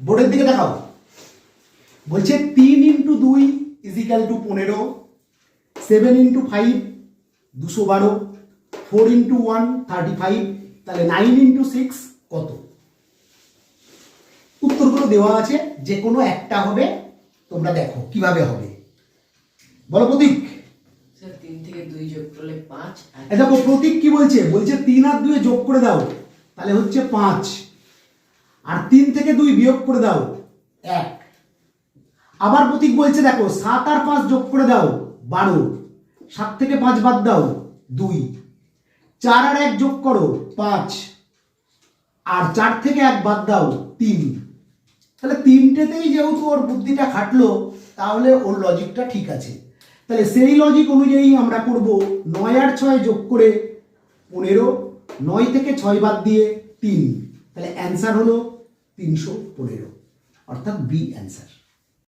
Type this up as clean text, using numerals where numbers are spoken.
বোর্ডের দিকে দেখাও। বলছে 3 into 2 equal to 15, 7 into 5 212, 4 into 1 35, তাহলে 9 ইন্টু 6 কত? উত্তরগুলো দেওয়া আছে, যে কোনো একটা হবে, তোমরা দেখো কিভাবে হবে। বলো প্রতীক। 3 থেকে 2 যোগ করলে 5। দেখো প্রতীক কি বলছে, বলছে 3 আর 2 যোগ করে দাও, তাহলে হচ্ছে 5, আর 3 থেকে 2 বিয়োগ করে দাও 1। আবার প্রতীক বলছে দেখো 7 আর 5 যোগ করে দাও 12, 7 থেকে 5 বাদ দাও 2, 4 আর 1 যোগ করো 5, আর 4 থেকে 1 বাদ দাও 3। তাহলে তিনটেতেই যেহেতু ওর বুদ্ধিটা খাটলো, তাহলে ওর লজিকটা ঠিক আছে। তাহলে সেই লজিক অনুযায়ী আমরা করব 9 আর 6 যোগ করে 15, 9 থেকে 6 বাদ দিয়ে 3, তাহলে অ্যান্সার হলো 315, অর্থাৎ বি অ্যান্সার।